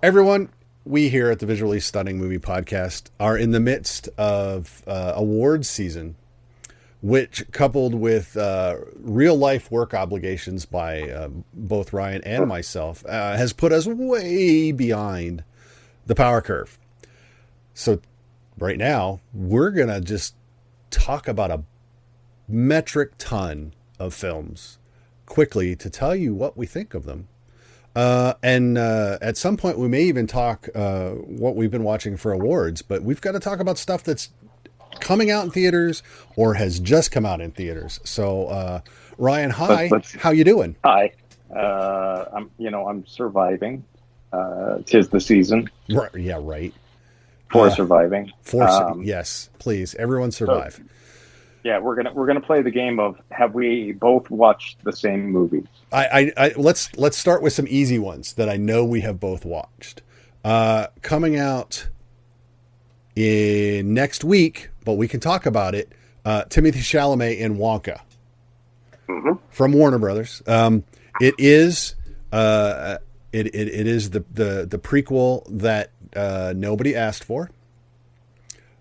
Everyone, we here at the Visually Stunning Movie Podcast are in the midst of awards season, which, coupled with real life work obligations by both Ryan and myself, has put us way behind the power curve. So right now, we're going to just talk about a metric ton of films quickly to tell you what we think of them. And at some point we may even talk what we've been watching for awards, but we've got to talk about stuff that's coming out in theaters or has just come out in theaters. So Ryan, hi, how you doing? Hi. I'm surviving. 'Tis the season. Right, yeah, right. For surviving. Yes, please, everyone survive. So, yeah, we're gonna play the game of have we both watched the same movie? Let's start with some easy ones that I know we have both watched. Coming out in next week, but we can talk about it. Timothée Chalamet in Wonka from Warner Brothers. It is the prequel that nobody asked for.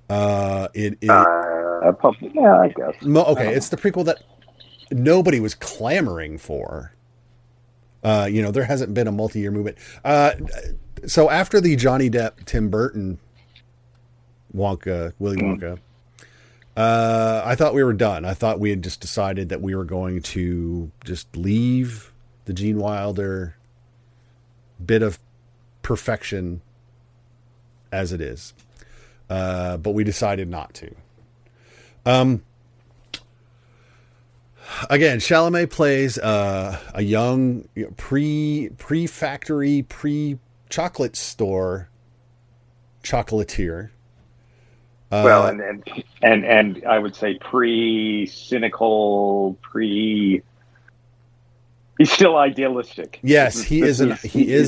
I guess. Okay, it's the prequel that nobody was clamoring for. There hasn't been a multi-year movement. So after the Johnny Depp, Tim Burton Wonka, Willy Wonka, I thought we were done. I thought we had just decided that we were going to just leave the Gene Wilder bit of perfection as it is. But we decided not to. Again, Chalamet plays a young pre-factory, pre-chocolate store chocolatier. And I would say pre-cynical, he's still idealistic. Yes, he is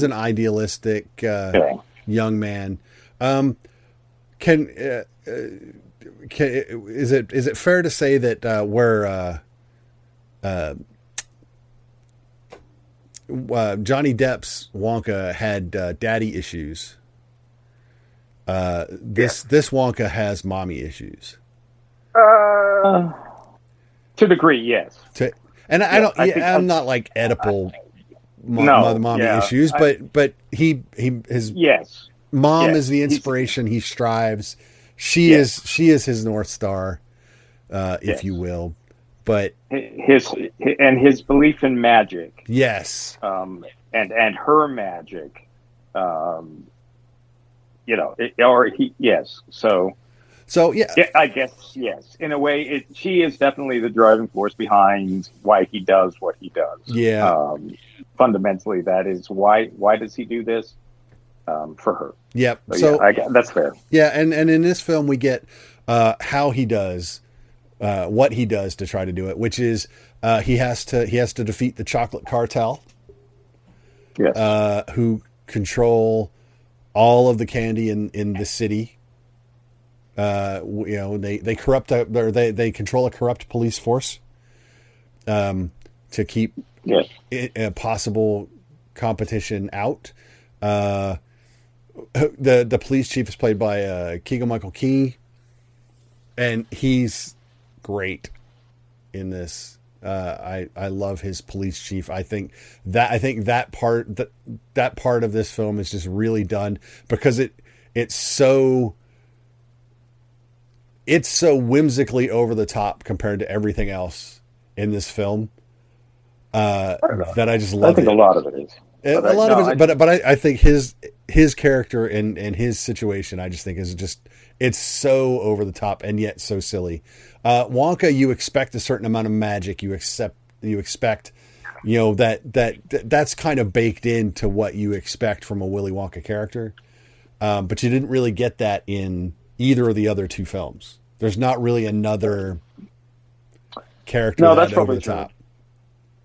an idealistic young man. Is it fair to say that where Johnny Depp's Wonka had daddy issues, this Wonka has mommy issues? To a degree, yes. I'm not like Oedipal mommy issues, but his mom is the inspiration. He strives. She is his North Star, if you will. But his belief in magic. Yes. And her magic. So yeah, I guess yes. In a way, she is definitely the driving force behind why he does what he does. Yeah. Fundamentally, that is why does he do this? For her. Yep. That's fair. Yeah, and in this film we get how he does what he does to try to do it, which is he has to defeat the chocolate cartel. Yes. Who control all of the candy in the city. They corrupt they control a corrupt police force to keep a possible competition out. The police chief is played by Keegan-Michael Key, and he's great in this. I love his police chief. I think that part of this film is just really done because it's so whimsically over the top compared to everything else in this film. That I just love. I think a lot of it is. I think his character and his situation, I just think it's so over the top and yet so silly. Wonka, you expect a certain amount of magic. You expect, that's kind of baked into what you expect from a Willy Wonka character. But you didn't really get that in either of the other two films. There's not really another character that's over the top.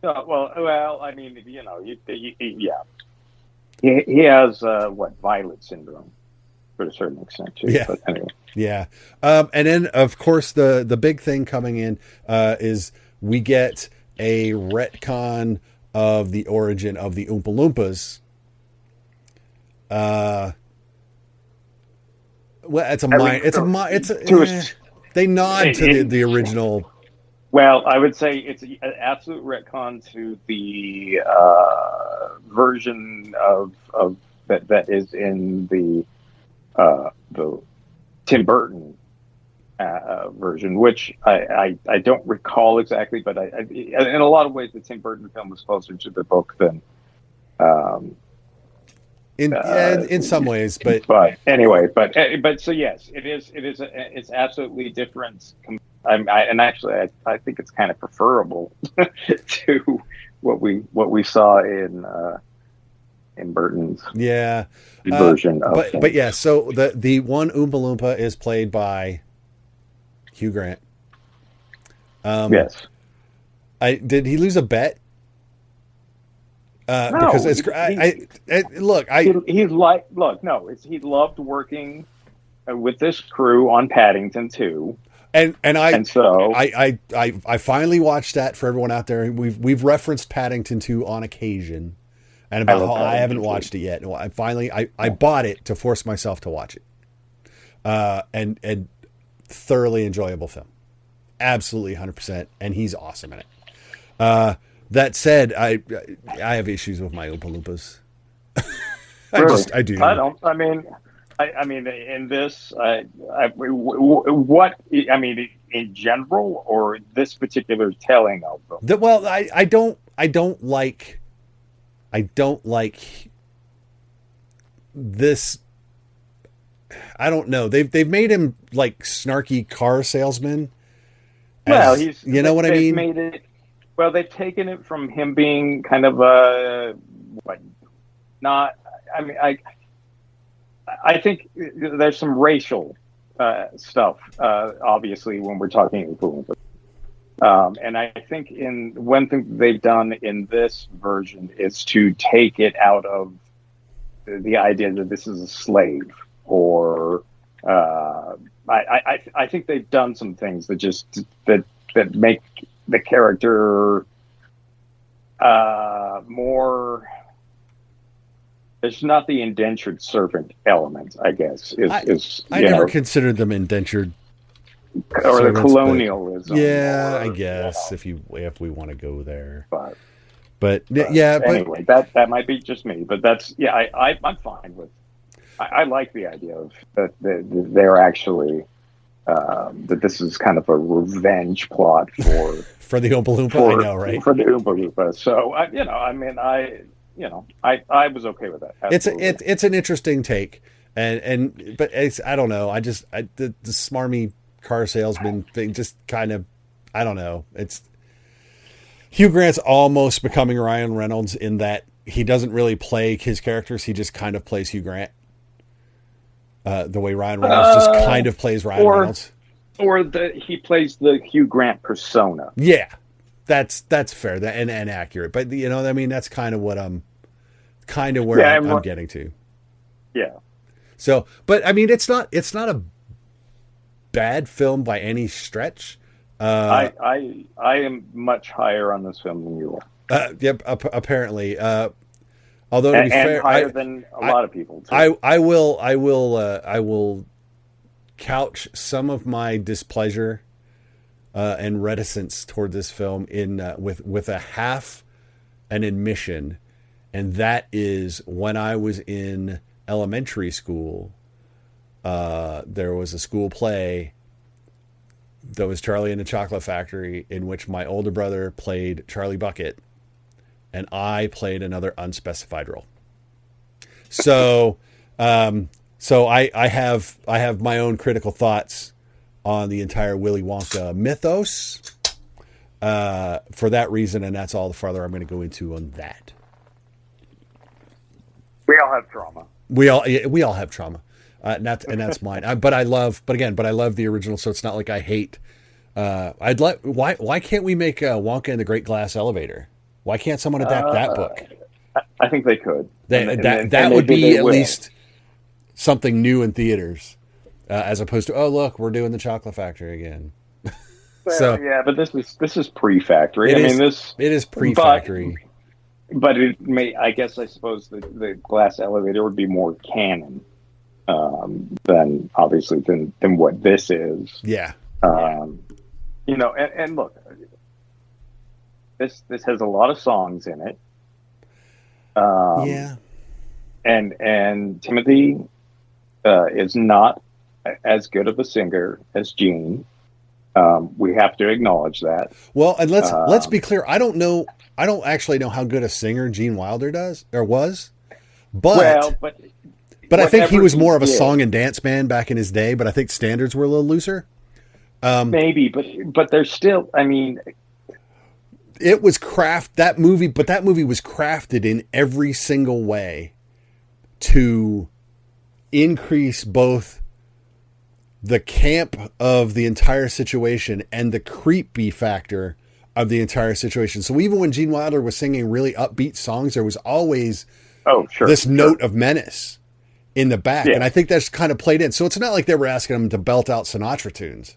Well, I mean, yeah. He has Violet syndrome to a certain extent too. Yeah. But anyway. Yeah. And then of course the big thing coming in is we get a retcon of the origin of the Oompa Loompas Well, they nod to the original. Well, I would say it's an absolute retcon to the version of that is in the Tim Burton version, which I don't recall exactly, but I in a lot of ways the Tim Burton film was closer to the book than. In some ways, but anyway, but so yes, it's absolutely different. I think it's kind of preferable to what we saw in Burton's version of things. But yeah, so the one Oompa Loompa is played by Hugh Grant. Yes. Did he lose a bet? No, because it's he loved working with this crew on Paddington 2. And so I finally watched that for everyone out there. We've referenced Paddington 2 on occasion, and I haven't watched it yet. I bought it to force myself to watch it. And thoroughly enjoyable film. Absolutely 100%, and he's awesome in it. That said, I have issues with my Oompa Loompas. I do. I don't. I mean, in this, in general, or this particular telling of them. Well, I don't like this. I don't know. They've made him like snarky car salesman. Well, you know what I mean? Made it. Well, they've taken it from him being kind of I think there's some racial stuff, obviously, when we're talking influence. And I think one thing they've done in this version is to take it out of the idea that this is a slave, or I think they've done some things that make the character more. It's not the indentured servant element, I guess. I never considered them indentured, or the colonialism. I guess if we want to go there. But anyway, that might be just me. But I'm fine with. I like the idea of that they're actually that this is kind of a revenge plot for the Oompa Loompa. I know, right? For the Oompa Loompa. So I was okay with that. Absolutely. It's an interesting take, but I don't know. The smarmy car salesman thing just kind of, I don't know. It's Hugh Grant's almost becoming Ryan Reynolds in that he doesn't really play his characters. He just kind of plays Hugh Grant. The way Ryan Reynolds just kind of plays Ryan Reynolds. Or he plays the Hugh Grant persona. Yeah, that's fair and accurate. But that's kind of what I'm getting to. Yeah. So, but it's not a bad film by any stretch. I am much higher on this film than you are. Yep. Apparently, although to be fair, higher than a lot of people too. I will couch some of my displeasure and reticence toward this film with a half an admission, and that is when I was in elementary school. There was a school play that was Charlie and the Chocolate Factory, in which my older brother played Charlie Bucket, and I played another unspecified role. So, I have my own critical thoughts on the entire Willy Wonka mythos for that reason, and that's all the farther I'm going to go into on that. We all have trauma. We all have trauma, and that's mine. But I love the original, so it's not like I hate. Why can't we make Wonka and the Great Glass Elevator? Why can't someone adapt that book? I think they could. That would be at least something new in theaters, as opposed to, oh look, we're doing the Chocolate Factory again. Well, but this is pre-factory. It is pre-factory. but it may. I suppose the glass elevator would be more canon than obviously than what this is. Yeah. And look, this has a lot of songs in it. Yeah. And Timothy is not as good of a singer as Gene. We have to acknowledge that. Well, and let's be clear. I don't actually know how good a singer Gene Wilder was, but I think he was more of a song and dance man back in his day. But I think standards were a little looser. Maybe, but there's still. I mean, it was that movie was crafted in every single way to increase both the camp of the entire situation and the creepy factor of the entire situation. So even when Gene Wilder was singing really upbeat songs, there was always this note of menace in the back. Yeah. And I think that's kind of played in. So it's not like they were asking him to belt out Sinatra tunes.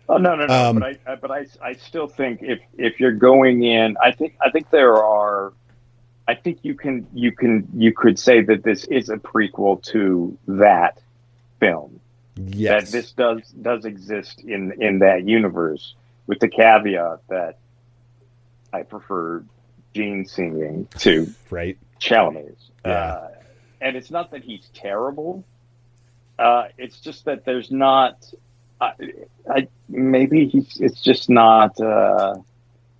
Oh, no. But I still think if you're going in, I think you could say that this is a prequel to that film. Yes. That this does exist in that universe, with the caveat that I prefer Gene singing to Chalamet's. Yeah. And it's not that he's terrible. It's just that there's not. It's just not.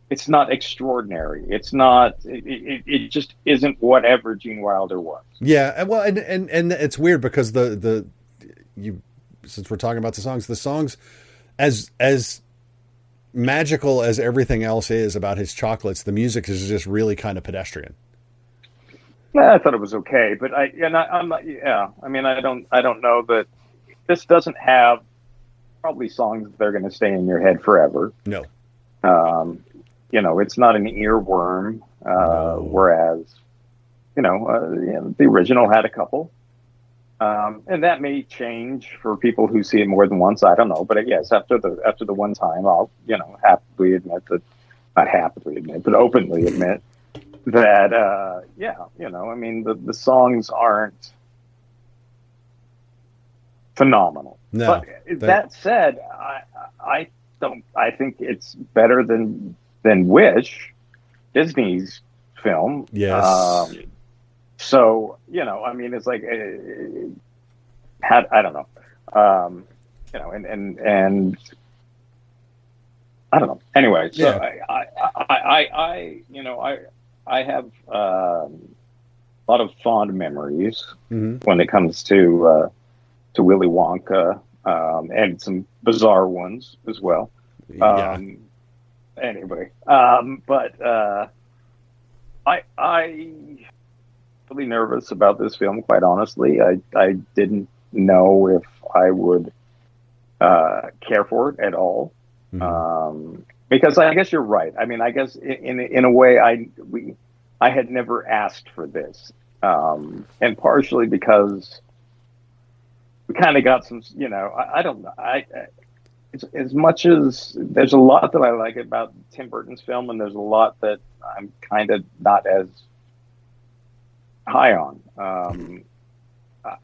It's not extraordinary. It's not. It just isn't whatever Gene Wilder was. Yeah. Well, and it's weird because since we're talking about the songs, as magical as everything else is about his chocolates, the music is just really kind of pedestrian. I thought it was okay, but I'm not. Yeah, I mean, I don't know that this doesn't have probably songs that are going to stay in your head forever. No. It's not an earworm, no. Whereas, the original had a couple. And that may change for people who see it more than once. I don't know, but yes, after the one time, I'll openly admit that I mean the songs aren't phenomenal. No, but that said, I think it's better than Wish, Disney's film. Yes. So, I mean, it's like, I don't know, and I don't know. Anyway, so yeah. I have a lot of fond memories when it comes to Willy Wonka, and some bizarre ones as well. Anyway, but I really nervous about this film, quite honestly. I didn't know if I would care for it at all, because I guess you're right. I mean, I guess in a way I had never asked for this, and partially because we kind of got some, I don't know. As much as there's a lot that I like about Tim Burton's film, and there's a lot that I'm kind of not as high on.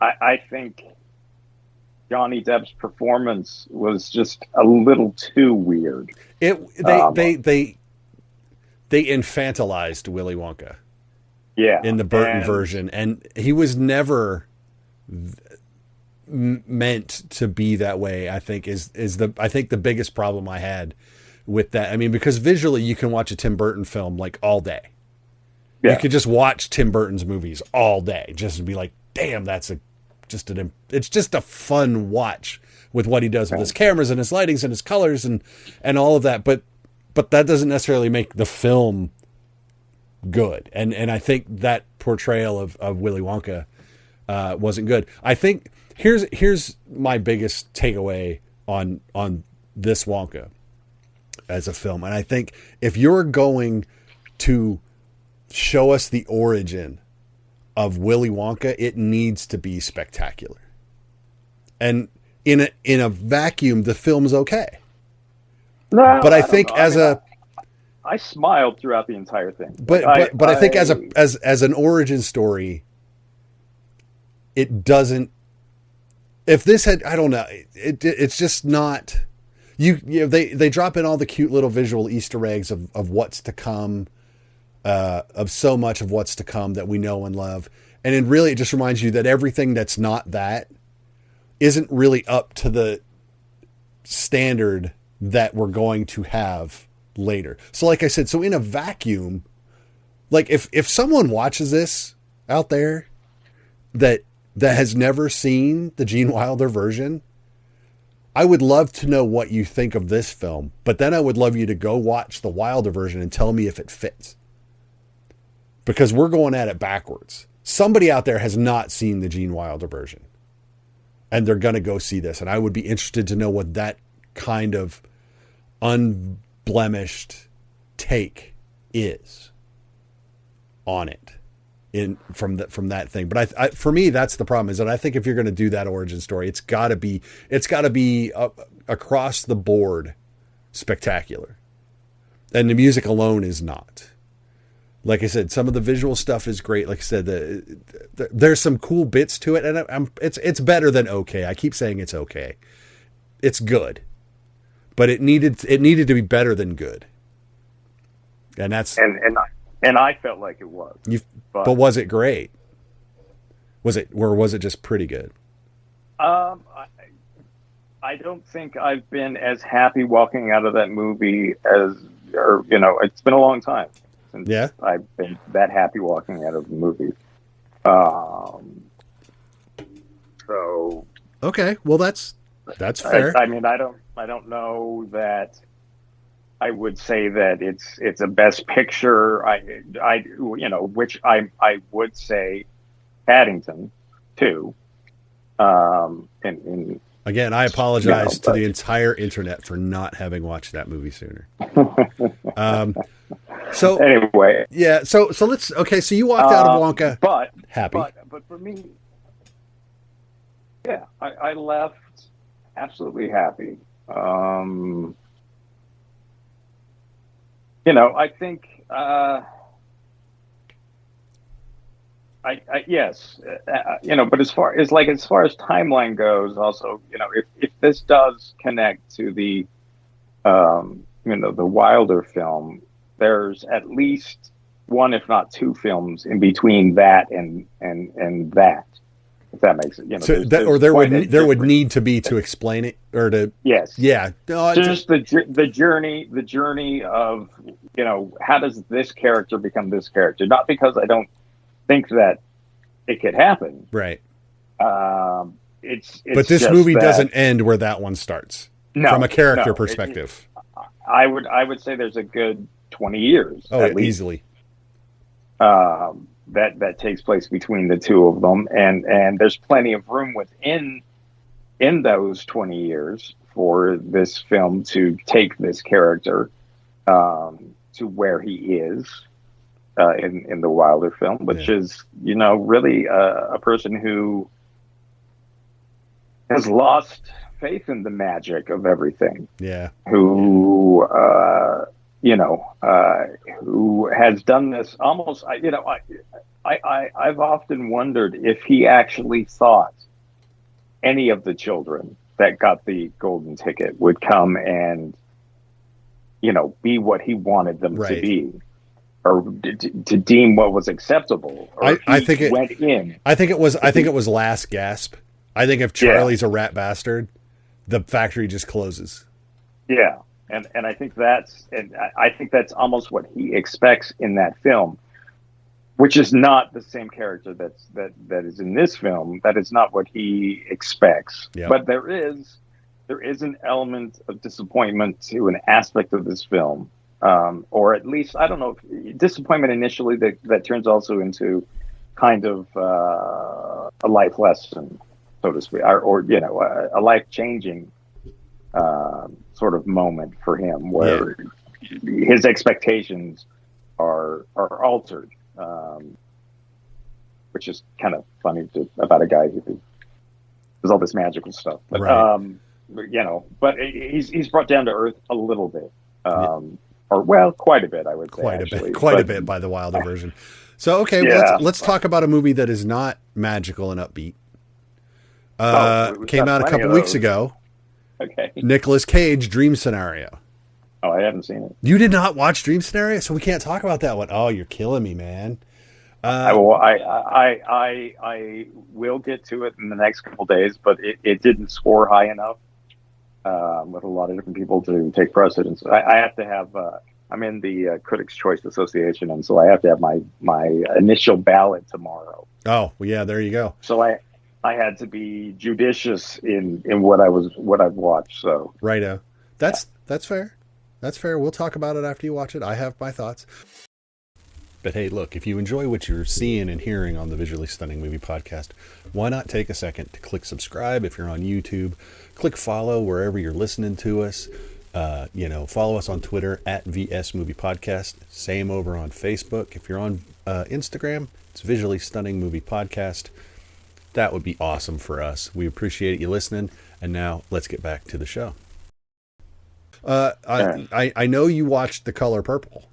I think Johnny Depp's performance was just a little too weird. They infantilized Willy Wonka. Yeah, in the Burton version, and he was never meant to be that way. I think is the biggest problem I had with that. I mean, because visually you can watch a Tim Burton film like all day. Yeah. You could just watch Tim Burton's movies all day, just to be like, damn, it's just a fun watch with what he does with his cameras and his lightings and his colors and all of that. But that doesn't necessarily make the film good. And I think that portrayal of Willy Wonka wasn't good. I think here's my biggest takeaway on this Wonka as a film. And I think if you're going to show us the origin of Willy Wonka, it needs to be spectacular. And in a vacuum, the film's okay. No, but I think I smiled throughout the entire thing. But I think as an origin story, it doesn't. If this had, I don't know, it's just not. You know, they drop in all the cute little visual Easter eggs of what's to come, of so much of what's to come that we know and love, and it really just reminds you that everything that's not that isn't really up to the standard that we're going to have later. So like I said, so in a vacuum, like if someone watches this out there that has never seen the Gene Wilder version, I would love to know what you think of this film, but then I would love you to go watch the Wilder version and tell me if it fits. Because we're going at it backwards. Somebody out there has not seen the Gene Wilder version, and they're going to go see this. And I would be interested to know what that kind of unblemished take is on it from that thing. But I for me, that's the problem, is that I think if you're going to do that origin story, it's got to be across the board spectacular. And the music alone is not. Like I said, some of the visual stuff is great. Like I said, there's some cool bits to it, and it's better than okay. I keep saying it's okay. It's good, but it needed to be better than good. And that's and I felt like it was. But was it great? Was it just pretty good? I don't think I've been as happy walking out of that movie it's been a long time since I've been that happy walking out of the movie. So okay, well that's fair. I mean, I don't know that I would say that it's a best picture. Which I would say Paddington too. Again, I apologize to the entire internet for not having watched that movie sooner. So anyway, yeah. So let's. Okay, so you walked out of Wonka, but happy. But for me, yeah, I left absolutely happy. I think yes, but as far as timeline goes, also, if this does connect to the the Wilder film, there's at least one, if not two films in between that and that, if that makes it. So there would need to be to explain it, or to yes, yeah, no, just the journey of how does this character become this character? Not because I don't think that it could happen, right? It's but this movie doesn't end where that one starts. No, from a character perspective, I would say there's a good 20 years. At least, easily. That takes place between the two of them, and there's plenty of room in those 20 years for this film to take this character to where he is in the Wilder film, which is really a person who has lost faith in the magic of everything. Yeah. Who has done this almost. I've often wondered if he actually thought any of the children that got the golden ticket would come and be what he wanted them to be, or to deem what was acceptable. Or I think it went in. I think it was last gasp. I think if Charlie's a rat bastard, the factory just closes. Yeah, and I think that's almost what he expects in that film, which is not the same character that is in this film. That is not what he expects. Yep. But there is an element of disappointment to an aspect of this film, or at least, I don't know, disappointment initially that turns also into kind of a life lesson, so to speak, or a life-changing sort of moment for him, where his expectations are altered, which is kind of funny about a guy who does all this magical stuff. But but he's brought down to earth a little bit. or well, quite a bit, I would say. Quite a bit by the Wilder version. So okay, Yeah. well, let's talk about a movie that is not magical and upbeat. Came out a couple weeks ago. Okay. Nicolas Cage, Dream Scenario. Oh, I haven't seen it. You did not watch Dream Scenario, so we can't talk about that one. Oh, you're killing me, man. I will get to it in the next couple days, but it didn't score high enough with a lot of different people to take precedence. I have to have. I'm in the Critics' Choice Association, and so I have to have my initial ballot tomorrow. Oh, well, yeah, there you go. So I had to be judicious in what I've watched. So righto, that's fair. That's fair. We'll talk about it after you watch it. I have my thoughts. But hey, look, if you enjoy what you're seeing and hearing on the Visually Stunning Movie Podcast, why not take a second to click subscribe if you're on YouTube, click follow wherever you're listening to us. Follow us on Twitter at VS Movie Podcast. Same over on Facebook. If you're on Instagram, it's Visually Stunning Movie Podcast. That would be awesome for us. We appreciate you listening. And now let's get back to the show. I know you watched The Color Purple.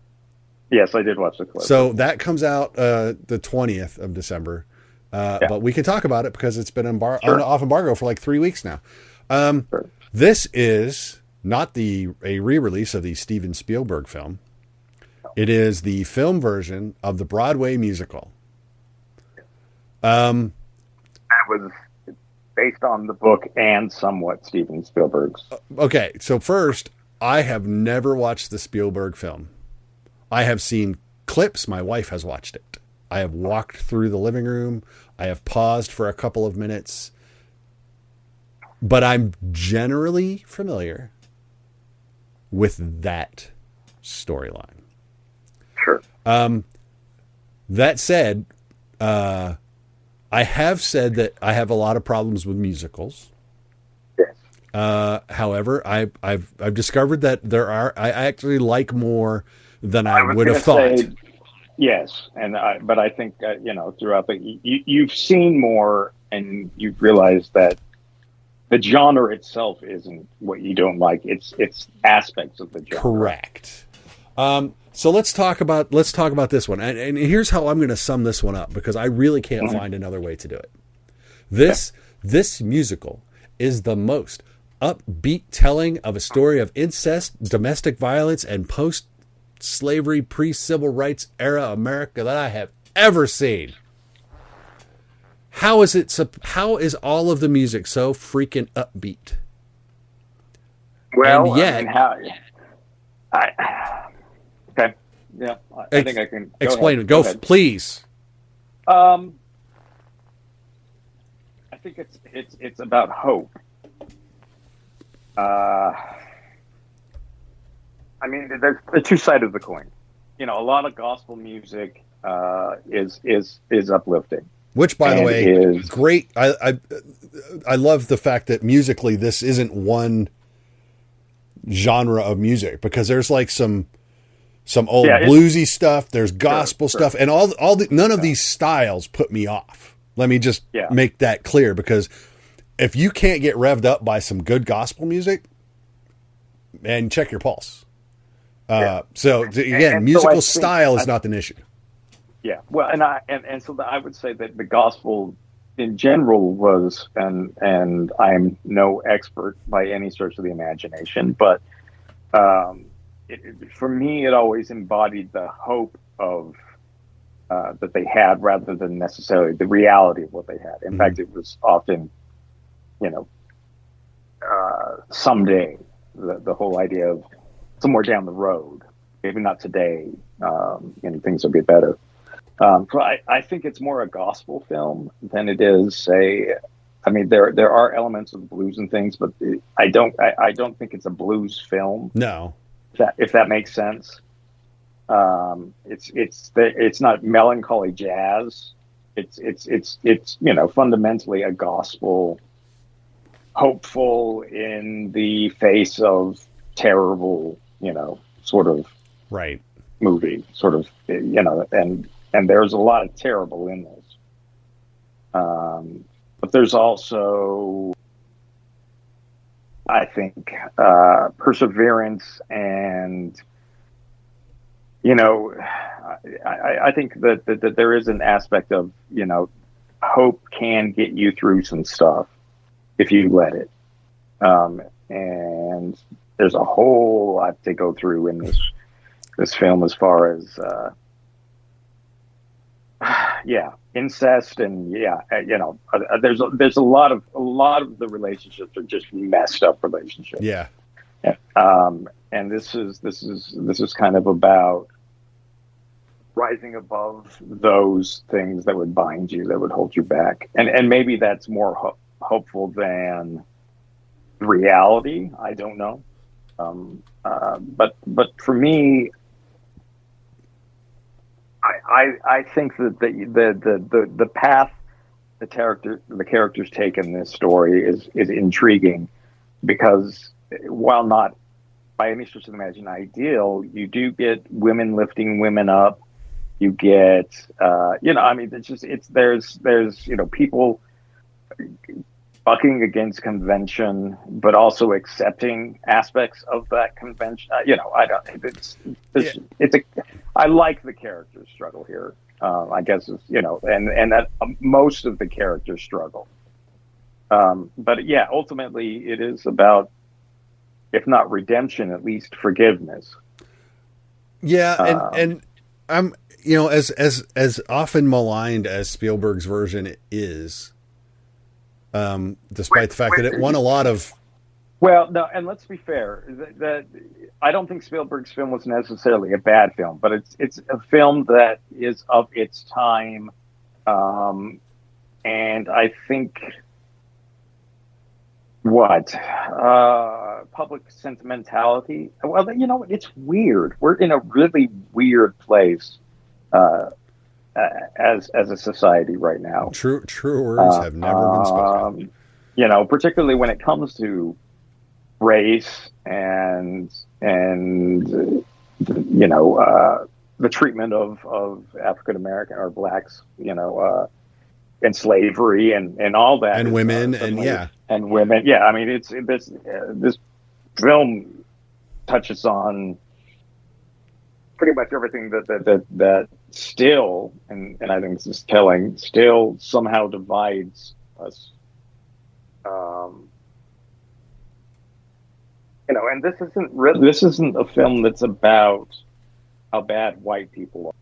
Yes, I did watch The Color Purple. So that comes out the 20th of December. But we can talk about it because it's been off embargo for like 3 weeks now. Sure. This is not a re-release of the Steven Spielberg film. It is the film version of the Broadway musical. That was based on the book and somewhat Steven Spielberg's. Okay, so first, I have never watched the Spielberg film. I have seen clips. My wife has watched it. I have walked through the living room. I have paused for a couple of minutes. But I'm generally familiar with that storyline. Sure. That said, I have said that I have a lot of problems with musicals. Yes. However, I've discovered that I actually like more than I would have thought. Yes, but I think throughout you've seen more, and you've realized that the genre itself isn't what you don't like. It's aspects of the genre. Correct. So let's talk about this one, and here's how I'm going to sum this one up because I really can't find another way to do it. This musical is the most upbeat telling of a story of incest, domestic violence, and post-slavery, pre-civil rights era America that I have ever seen. How is all of the music so freaking upbeat? Well, and yet, okay, yeah, I think I can explain it. Go ahead, please. I think it's about hope. I mean, there's the two sides of the coin. A lot of gospel music is uplifting. Which, by the way, is great. I love the fact that musically this isn't one genre of music because there's like some old bluesy stuff. There's gospel stuff, and none of these styles put me off. Let me just make that clear because if you can't get revved up by some good gospel music, man, check your pulse. So again, musical style is not an issue. Yeah, well, so I would say that the gospel in general was, and I'm no expert by any stretch of the imagination, but for me, it always embodied the hope of that they had, rather than necessarily the reality of what they had. In fact, it was often, someday, the whole idea of somewhere down the road, maybe not today, things will get better. So I think it's more a gospel film than it is there are elements of blues and things, but I don't think it's a blues film. No, if that makes sense. It's not melancholy jazz. It's fundamentally a gospel, hopeful in the face of terrible, sort of right movie, sort of, and there's a lot of terrible in this. But there's also, I think, perseverance and you know, I think that there is an aspect of, hope can get you through some stuff if you let it. And there's a whole lot to go through in this film as far as, incest and there's a lot of the relationships are just messed up relationships. Yeah. And this is kind of about rising above those things that would bind you, that would hold you back. And maybe that's more hopeful than reality. I don't know. But for me, I think that the path the characters take in this story is intriguing, because while not by any stretch of the imagination ideal, you do get women lifting women up. You get, there's people bucking against convention, but also accepting aspects of that convention. I like the character struggle here. I guess it's, and that most of the characters struggle. But yeah, ultimately it is about, if not redemption, at least forgiveness. Yeah. And I'm, as often maligned as Spielberg's version is, despite the fact that it won a lot of. Well, no, and let's be fair. That I don't think Spielberg's film was necessarily a bad film, but it's a film that is of its time, and I think public sentimentality. Well, it's weird. We're in a really weird place as a society right now. True words have never been spoken. Particularly when it comes to race and the treatment of African American or blacks, and slavery and all that, and women and women. Yeah, I mean, it's this film touches on pretty much everything that still, and I think this is telling, still somehow divides us. And this isn't a film that's about how bad white people are.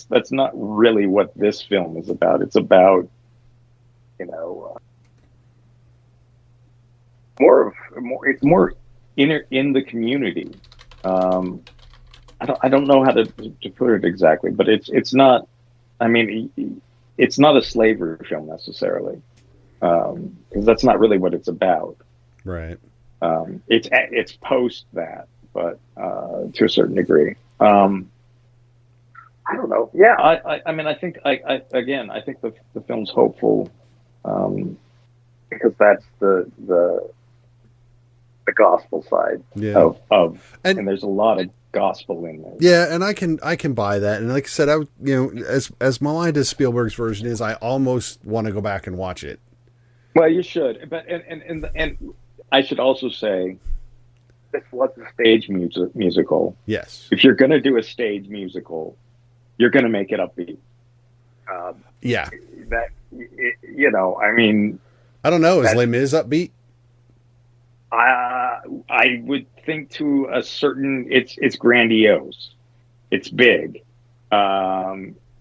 That's not really what this film is about. It's about, it's more in the community. I don't know how to put it exactly, but it's not. I mean, it's not a slavery film necessarily, because that's not really what it's about. Right. It's post that, but to a certain degree. I don't know. Yeah, I mean, I think I think the film's hopeful, because that's the gospel side of and there's a lot of gospel in there. Yeah, and I can buy that. And like I said, as maligned as Spielberg's version is, I almost want to go back and watch it. Well, you should, but and I should also say, this was a stage musical. Yes. If you're going to do a stage musical, you're going to make it upbeat. Yeah. I mean, I don't know. Is Les Mis upbeat? I would think to a certain, it's grandiose, it's big.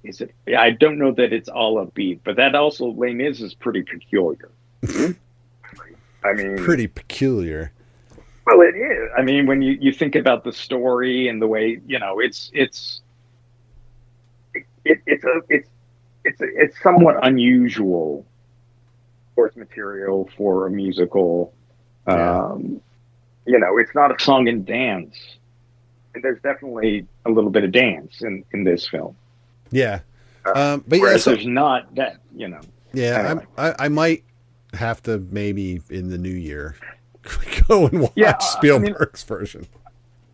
Is it? I don't know that it's all upbeat, but that also, Les Mis is pretty peculiar. I mean, pretty peculiar. Well, it is. I mean, when you think about the story and the way, it's somewhat unusual source material for a musical. Yeah. It's not a song and dance. And there's definitely a little bit of dance in this film. Yeah. But whereas there's not that, Yeah, anyway. I might have to maybe in the new year go and watch Spielberg's version.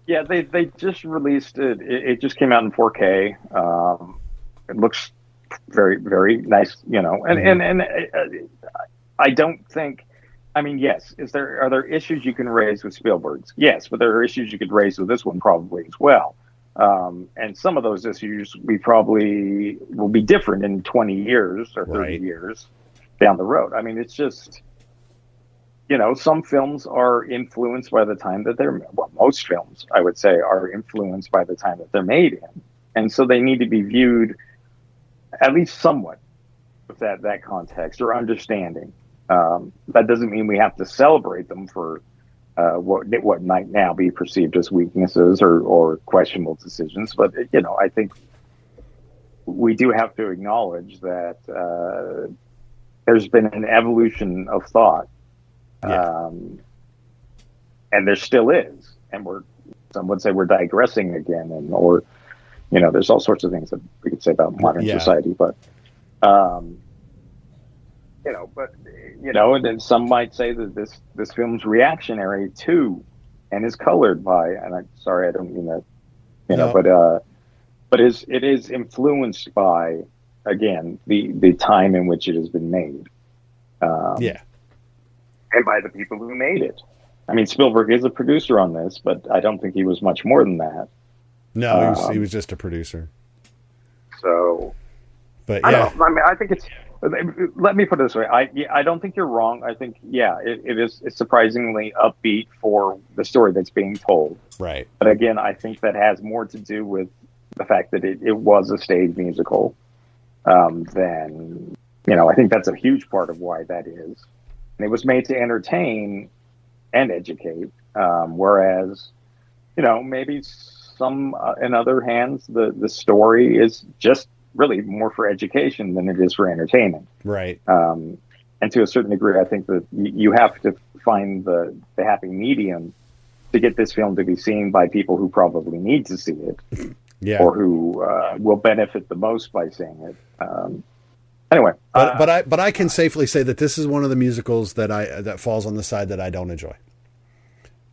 Yeah, they just released it. It just came out in 4K. It looks very, very nice, and I don't think. I mean, yes. Are there issues you can raise with Spielberg's? Yes, but there are issues you could raise with this one probably as well. And some of those issues we probably will be different in 20 years or 30 Right. years down the road. I mean, it's just, some films are influenced by the time that most films, I would say, are influenced by the time that they're made in. And so they need to be viewed at least somewhat with that context or understanding. That doesn't mean we have to celebrate them for what might now be perceived as weaknesses or questionable decisions. But, I think we do have to acknowledge that there's been an evolution of thought. Yeah. And there still is. And some would say we're digressing again, or there's all sorts of things that we could say about modern society, but and then some might say that this film's reactionary too, and is colored by, and I'm sorry, I don't mean that, but it is influenced by, again, the time in which it has been made. And by the people who made it. I mean, Spielberg is a producer on this, but I don't think he was much more than that. No, he was just a producer. So, but yeah, I don't know. I mean, I think it's. Let me put it this way. I don't think you're wrong. I think it's surprisingly upbeat for the story that's being told. Right. But again, I think that has more to do with the fact that it was a stage musical. Than I think that's a huge part of why that is. And it was made to entertain and educate, whereas, maybe some, in other hands, the story is just really more for education than it is for entertainment. Right. And to a certain degree, I think that you have to find the happy medium to get this film to be seen by people who probably need to see it, or who will benefit the most by seeing it. Anyway, but I can safely say that this is one of the musicals that falls on the side that I don't enjoy,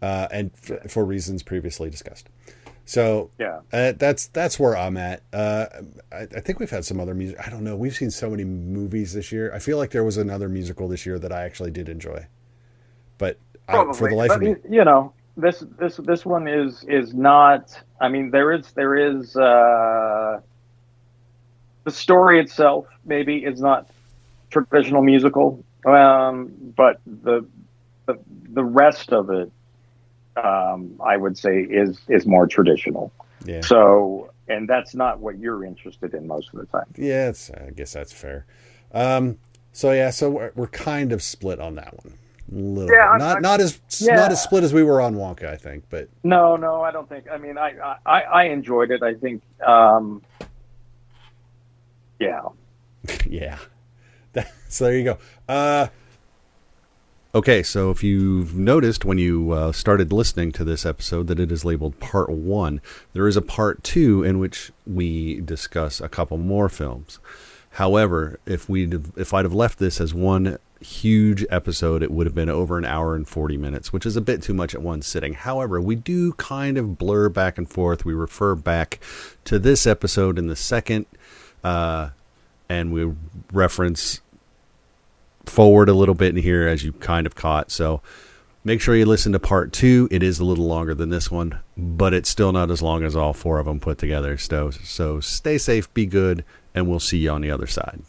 and for reasons previously discussed. So that's where I'm at. I think we've had some other music. I don't know. We've seen so many movies this year. I feel like there was another musical this year that I actually did enjoy, but for the life of me, this one is not. I mean, there is. The story itself maybe is not traditional musical, but the rest of it, I would say, is more traditional. Yeah. So, and that's not what you're interested in most of the time. Yeah, I guess that's fair. So we're kind of split on that one. A little bit. Not as split as we were on Wonka, I think, but no, I don't think. I mean, I enjoyed it. I think. Yeah. So there you go. Okay, so if you've noticed when you started listening to this episode that it is labeled Part 1, there is a Part 2 in which we discuss a couple more films. However, if I'd have left this as one huge episode, it would have been over an hour and 40 minutes, which is a bit too much at one sitting. However, we do kind of blur back and forth. We refer back to this episode in the second, and we reference forward a little bit in here, as you kind of caught. So make sure you listen to Part 2. It is a little longer than this one, but it's still not as long as all four of them put together. So stay safe, be good, and we'll see you on the other side.